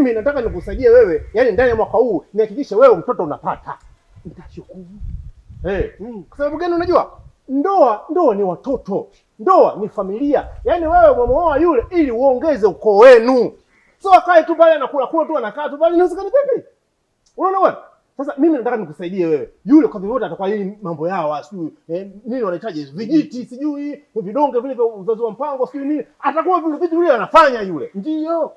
mimi nataka nikusaidie wewe, yaani ndani ya mwaka huu nihakikishe wewe mtoto unapata. Nitashukuru. Kwa sababu gani unajua? Ndoa ni watoto. Ndoa ni familia. Yaani wewe umemuoa yule ili uongeze ukoo wenu. Sio akae tu pale anakula tu anakaa tu pale, inawezekana vipi? Unaona wewe? Sasa mimi nataka nikusaidie wewe. Yule kwa vyovyote atakuwa hili mambo yao asijui nini wanahitaji vijiti sijui vidonge vile vya uzazi wa mpango sijui nini. Atakuwa vile vitu vile anafanya yule. Ndio.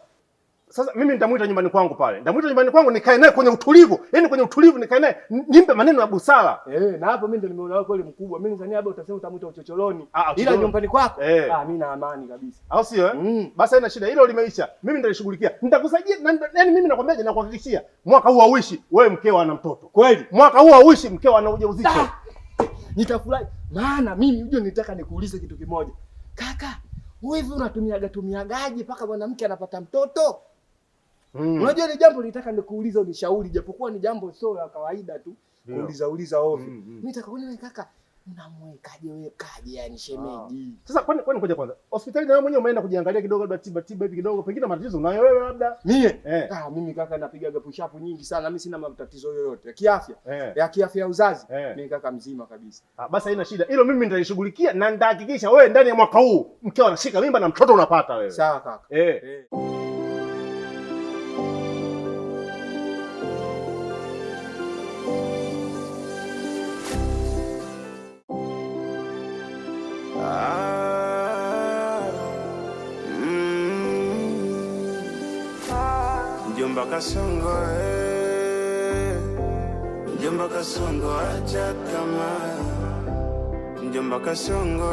Sasa mimi nitamuita nyumbani kwangu pale. Nitamuita nyumbani kwangu nikae naye kwenye utulivu. Yaani kwenye utulivu nikae naye nimpe maneno ya busara. Na hapo mimi ndio nimeona wako ile mkubwa. Mimi nizania labda utasema utamuita uchocholoni. Ila nyumbani kwako mimi na amani kabisa. Au sio Basi haina shida. Hilo limeisha. Mimi nitashughulikia. Nitakusaidia yaani mimi nakwambiaje na kuhakikishia mwaka huu hauishi wewe mkeo ana mtoto. Kweli? Mwaka huu hauishi mkeo ana ujauzito. Nitafurahi. Maana mimi unajua nitaka nikuulize kitu kimoja. Kaka, wewe hivi unatumiagaje mpaka mwanamke anapata mtoto? Unajua ni jambo nitaka nikuuliza unishauri japokuwa ni jambo sio la kawaida tu kuuliza ovyo. Mimi nataka kuona kaka unamwekaje yani shemeji. Sasa kwani ngoja kwanza. Hospitali na wewe mwenyewe umeenda kujiangalia kidogo labda tiba hivi kidogo pengine matatizo unayo wewe labda? Mimi? Mimi kaka napigaga push up nyingi sana. Mimi sina matatizo yoyote ya kiafya. Ya kiafya ya uzazi. Mimi kaka mzima kabisa. Basi haina shida. Hilo mimi nitalishughulikia na nitahakikisha wewe ndani ya mwaka huu mkeo anashika mimba na mtoto unapata wewe. Sawa kaka. Mjomba Kasongo acha tamaa. Mjomba Kasongo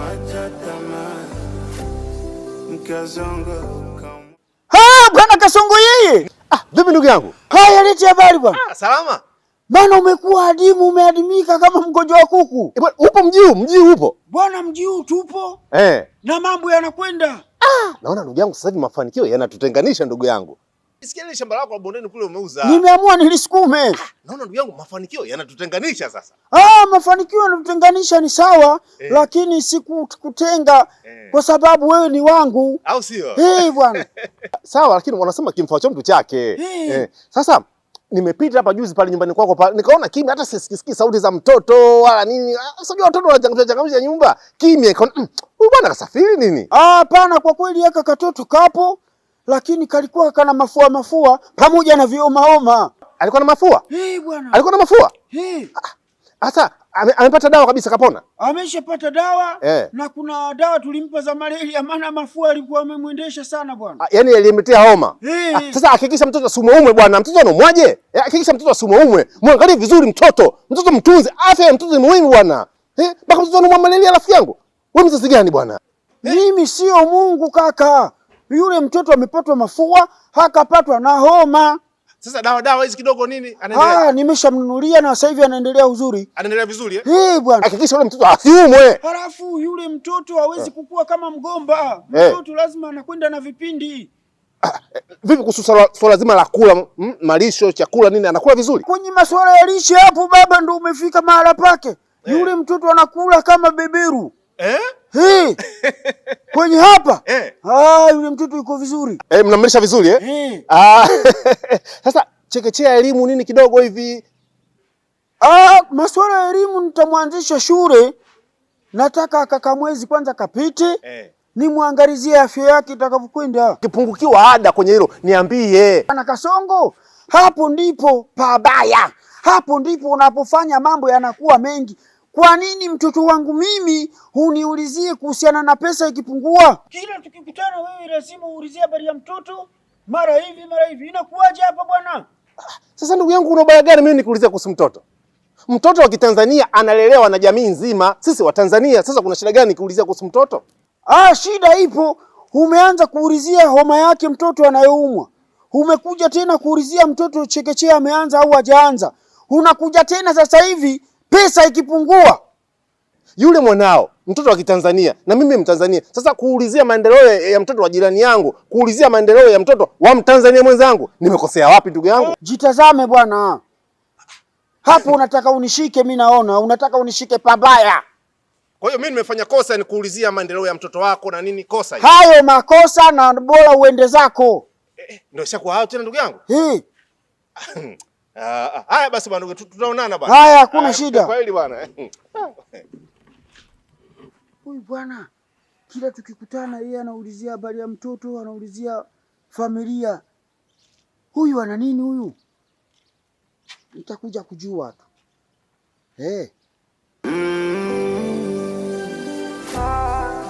acha tamaa. Mkazongo Bwana Kasongo yeye. Vipi ndugu yangu? Haya lete habari bwana. Salama. Bwana umekuwa adimu, umeadimika kama mgonjwa wa kuku. Bwana upo mji upo? Bwana mji tupo. Na mambo yanakwenda. Naona ndugu yangu sasa hivi mafanikio yanatutenganisha ndugu yangu. Sikia ile shamba lako la bondeni kule umeuza. Nimeamua nilisukume. Naona ndugu yangu mafanikio yanatutenganisha sasa. Mafanikio yanatutenganisha ni sawa, lakini sikutenga kwa sababu wewe ni wangu. Au sio? Bwana. Sawa, lakini wanasema kimfaa cha mtu chake. Sasa nimepita hapa juzi pale nyumbani kwako pale nikaona kimya, hata sisikii sauti za mtoto wala nini. Unajua watoto wanachangamsha nyumba. Kimya. Huyu bwana kasafiri nini? Hapana, kwa kweli yaka katoto kapo, lakini kalikuwa kana mafua pamoja na vioma. Alikuwa na mafua? Bwana. Alikuwa na mafua? Sasa amepata dawa kabisa kapona? Ameshapata dawa na kuna dawa tulimpa za malaria maana mafua alikuwa amemwendesha sana bwana. Yaani alimletea homa. Sasa hakikisha mtoto asiumwe bwana. Mtoto anaumwaje? Hakikisha mtoto asiumwe. Muangalie vizuri mtoto. Mtoto mtunze. Afya ya mtoto ni muhimu bwana. Baka mtoto anaumwa malaria rafiki yangu. Wewe mzazi gani bwana? Mimi sio Mungu kaka. Yule mtoto amepatwa mafua, hakapatwa na homa. Sasa dawa hizi kidogo nini? Anaendelea. Nimeshamnunulia na sasa hivi anaendelea uzuri. Anaendelea vizuri bwana. Hakikisha yule mtoto asiumwe. Halafu yule mtoto hawezi kukua kama mgomba. Mtoto lazima anakwenda na vipindi. Vipi kuhusu swala zima la kula, malisho, chakula nini anakula vizuri? Kwenye masuala ya lishe hapo baba ndo umefika mahala pake. Yule mtoto anakula kama beberu. Kwenye hapa? Yule mtoto yuko vizuri. Mnamlisha vizuri Sasa chekechea elimu nini kidogo hivi. Masuala ya elimu nitamwanzisha shule. Nataka kaka mwezi kwanza kapite. Nimwangalizie afya yake itakavyokwenda. Kipungukiwa ada kwenye hilo niambie. Ana Kasongo, hapo ndipo pabaya. Hapo ndipo unapofanya mambo yanakuwa mengi. Kwa nini mtoto wangu mimi uniulizie kuhusiana na pesa ikipungua? Kila tukikutana wewe lazima uulizie habari ya mtoto. Mara hivi. Inakuaje hapa bwana? Sasa ndugu yangu una ubaya gani mimi nikuulizie kuhusu mtoto? Mtoto wa Kitanzania analelewa na jamii nzima. Sisi wa Tanzania sasa kuna shida gani kuulizia kuhusu mtoto? Shida ipo. Umeanza kuulizia homa yake mtoto anayoumwa. Umekuja tena kuulizia mtoto chekechea ameanza au hajaanza. Unakuja tena sasa hivi pesa ikipungua. Yule mwanao mtoto wa Kitanzania na mimi Mtanzania. Sasa kuulizia maendeleo ya mtoto wa jirani yangu, kuulizia maendeleo ya mtoto wa Mtanzania mwenzangu, nimekosea wapi ndugu yangu? Jitazame bwana. Hapo unataka unishike, mimi naona unataka unishike pabaya. Kwa hiyo mimi nimefanya kosa ni kuulizia maendeleo ya mtoto wako na nini kosa hiyo? Hayo makosa na bora uende zako. Ndio ishakuwa hayo tena ndugu yangu? Haya basi bwana, tutaonana bwana. Haya, hakuna shida. Kweli bwana. Huyu bwana kila tukikutana yeye anaulizia habari ya mtoto, anaulizia familia. Huyu ana nini huyu? Nitakuja kujua tu.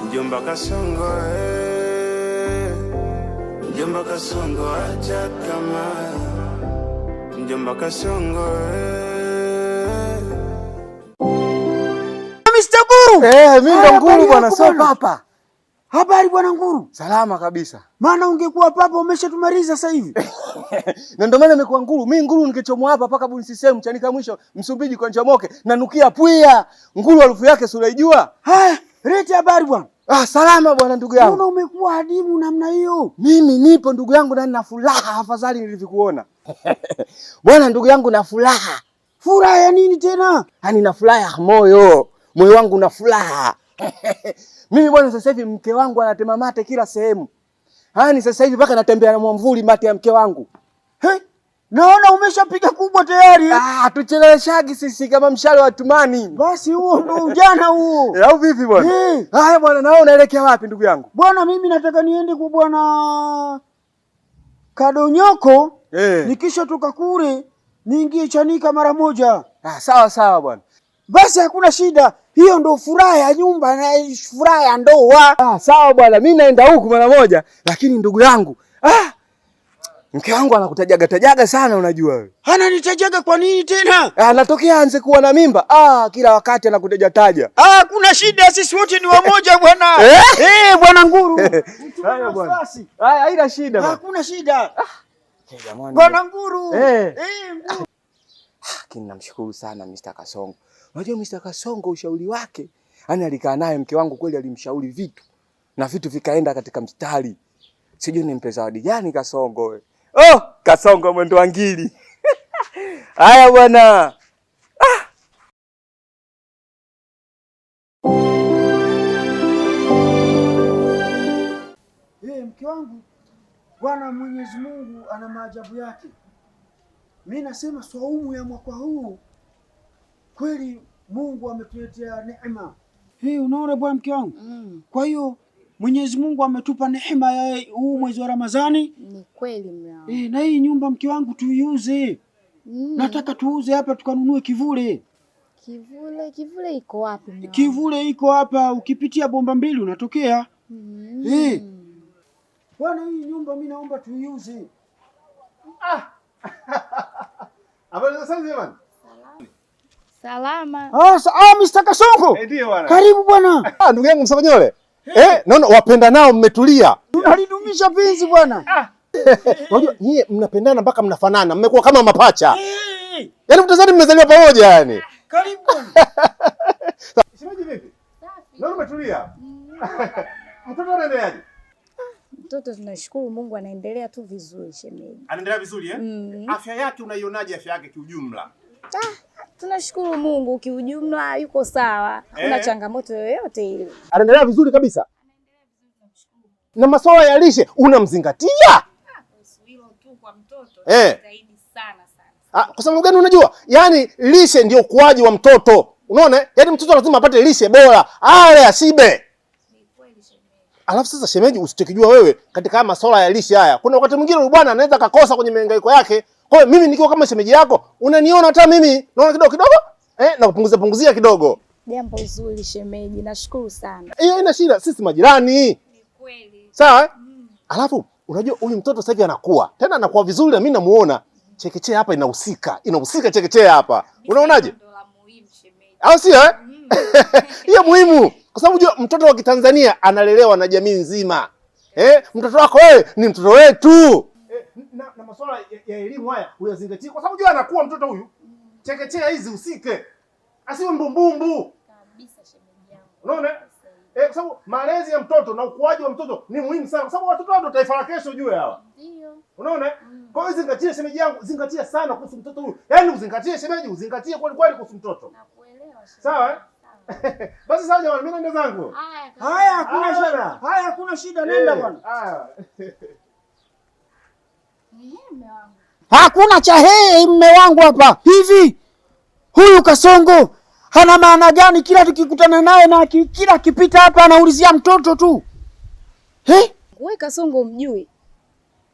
Mjomba Kasongo, Mjomba Kasongo acha tamaa. Mjomba Kasongo, Mr. Nguru. Mimi ndo Nguru bwana, sio papa. Habari bwana Nguru? Salama kabisa. Maana ungekuwa papa umeshatumaliza sasa hivi. Na ndio maana nimekuwa Nguru. Mimi Nguru ningechomoa hapa paka Bunisisemu Chanika mwisho Msumbiji kwa Njomoke na nukia pwia. Nguru harufu yake si unaijua? Haya, leta habari bwana. Salama bwana ndugu yangu. Mbona umekuwa hadimu namna hiyo? Mimi nipo ndugu yangu na nina furaha afadhali nilivyokuona. Bwana ndugu yangu na furaha. Furaha ya nini tena? Yaani na furaha ya moyo. Moyo wangu una furaha. Mimi bwana sasa hivi mke wangu anatema mate kila sehemu. Yaani sasa hivi mpaka natembea na mwamvuli mate ya mke wangu. Naona umeshapiga kubwa tayari. Tucheleweshagi sisi kama mshale wa tumani. Basi huo ndo ujana huo. Au vipi bwana? Haya bwana, naona unaelekea wapi ndugu yangu? Bwana mimi nataka niende kwa bwana Kadonyoko. Nikisha toka kule niingie Chanika mara moja. Sawa sawa bwana. Basi hakuna shida. Hiyo ndo furaha ya nyumba na furaha ya ndoa. Sawa bwana, mimi naenda huku mara moja, lakini ndugu yangu, mke wangu anakutajaga sana unajua wewe. Ananitajaga kwa nini tena? Anatokea anze kuwa na mimba. Kila wakati anakutaja. Kuna shida, sisi wote ni wamoja bwana. Bwana Nguru. Haya bwana. Haina shida bwana. Hakuna shida. Bwana Nguru. Lakini namshukuru sana Mr. Kasongo. Unajua Mr. Kasongo ushauri wake, yani alikaa naye mke wangu kweli alimshauri vitu na vitu vikaenda katika mstari. Sijui nimpe zawadi gani Kasongo wewe. Kasongo mwendo wa ngili. Haya bwana. Mke wangu, Bwana Mwenyezi Mungu ana maajabu yake. Mimi nasema swaumu ya mwaka huu kweli Mungu ametuletea neema. Unaona bwana mke wangu? Kwa hiyo Mwenyezi Mungu ametupa neema ya huu mwezi wa Ramadhani. Ni kweli mwanangu. Na hii nyumba mke wangu tuiuze. Nataka tuuze hapa tukanunue kivule. Kivule iko wapi mwanangu? Kivule iko hapa, ukipitia bomba mbili unatokea. Bwana hii nyumba mimi naomba tuiuze. Habari za sasa jamani? Salama. Mr. Kasongo. Ndio bwana. Karibu bwana. Ndugu yangu Msakanyole. Naona wapenda nao mmetulia. Tunalidumisha penzi bwana. Unajua nyie mnapendana mpaka mnafanana, mmekuwa kama mapacha. Yaani mtazani mmezaliwa pamoja yani. Karibu bwana. Shemeji vipi? Naona umetulia. Mtoto anaendeleaje? Mtoto tunashukuru Mungu anaendelea tu vizuri shemeji. Anaendelea vizuri Afya yake unaionaje afya yake kiujumla? Tunashukuru Mungu kiujumla yuko sawa. Hakuna changamoto yoyote ile. Anaendelea vizuri kabisa. Na masuala ya lishe unamzingatia? Hilo tu kwa mtoto zaidi sana. Kwa sababu gani unajua? Yaani lishe ndio ukuaji wa mtoto. Unaona? Yaani mtoto lazima apate lishe bora, ale ashibe. Ni kweli shemeji. Alafu sasa shemeji usichokijua wewe katika masuala ya lishe haya. Kuna wakati mwingine huyu bwana anaweza kakosa kwenye mahangaiko yake. Kwa hiyo mimi nikiwa kama shemeji yako, unaniona hata mimi naona kidogo na kupunguzia kidogo. Jambo zuri shemeji, nashukuru sana. Hiyo haina shida, sisi majirani. Ni kweli. Sawa? Alafu unajua huyu mtoto sasa hivi anakuwa. Tena anakuwa vizuri na mimi namuona. Chekechea hapa inahusika chekechea hapa. Unaonaje? Ndio la muhimu shemeji. Au sio Hiyo muhimu. Kwa sababu unajua mtoto wa Kitanzania analelewa na jamii nzima. Mtoto wako wewe ni mtoto wetu. Na masuala ya elimu haya uyazingatie kwa sababu unajua anakuwa mtoto huyu. Chekechea hizi usike. Asiwe mbumbumbu. Kabisa shemeji yangu. Unaona? Kwa sababu malezi ya mtoto na ukuaji wa mtoto ni muhimu sana kwa sababu watoto wao ndio taifa la kesho juu hawa. Ndio. Unaona? Kwa hiyo zingatie shemeji yangu, zingatia sana kuhusu mtoto huyu. Yaani uzingatie shemeji, uzingatie kweli kuhusu mtoto. Nakuelewa shemeji. Sawa? Basi sawa jamani, mimi naenda zangu. Haya, hakuna shida. Haya, hakuna shida, nenda bwana. Haya. Hakuna cha mme wangu hapa. Hivi huyu Kasongo hana maana gani? Kila tukikutana naye na kila akipita hapa anaulizia mtoto tu. Wewe Kasongo mjui?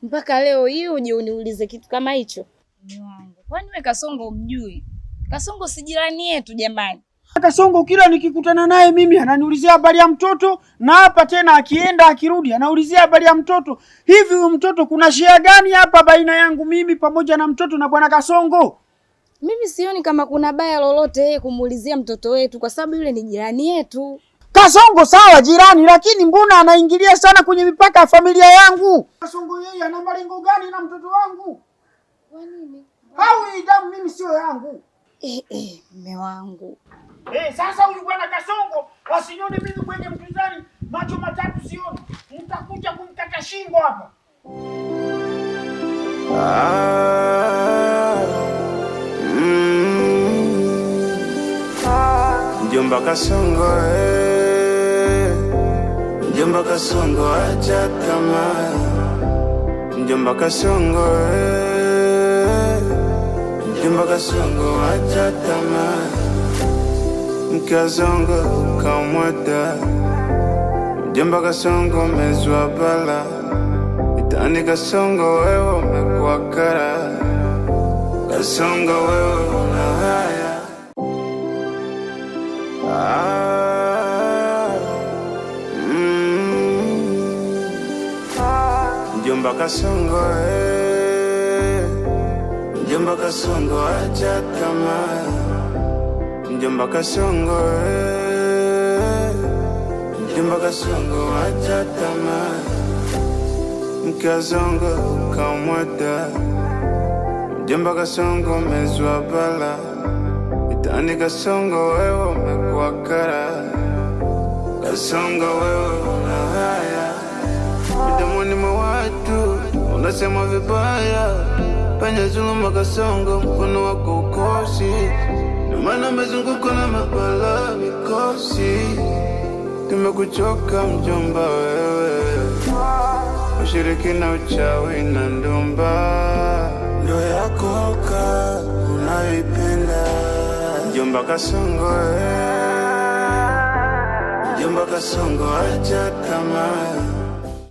Mpaka leo hii uje uniulize kitu kama hicho? Mume wangu. Kwani wewe Kasongo mjui? Kasongo si jirani yetu jamani. Kasongo kila nikikutana naye mimi ananiulizia habari ya mtoto, na hapa tena akienda akirudi anaulizia habari ya mtoto. Hivi huyu mtoto kuna shida gani hapa baina yangu mimi pamoja na mtoto na bwana Kasongo? Mimi sioni kama kuna baya lolote yeye kumuulizia mtoto wetu kwa sababu yule ni jirani yetu. Kasongo sawa jirani, lakini mbona anaingilia sana kwenye mipaka ya familia yangu? Kasongo yeye ana malengo gani na mtoto wangu? Kwa nini? Hawi damu mimi sio yangu. Mume wangu. Sasa huyu bwana Kasongo wasinione mimi kwenye mpinzani macho matatu sioni. Mtakuja kumkata shingo hapa. Mjomba Kasongo, Mjomba Kasongo acha tamaa. Mjomba Kasongo, Mjomba Kasongo acha tamaa. Mkazongo kamwata. Mjomba Kasongo mezwa bala. Itani Kasongo wewe umekuwa kara. Kasongo wewe una haya. Mjomba Kasongo, Mjomba Kasongo acha tamaa. Mjomba Kasongo, Mjomba Kasongo acha tamaa. Mkazongo kamwata. Mjomba Kasongo mezwa bala. Itani Kasongo wewe umekuwa kara. Kasongo wewe una haya. Midomoni mwa watu unasema vibaya. Penye zuluma Kasongo mkono wako ukosi. Ndio maana umezungukwa na mabala mikosi. Tumekuchoka mjomba wewe. Ushirikina, uchawi na ndumba ndio yako unayoipenda. Mjomba Kasongo, Mjomba Kasongo acha tamaa.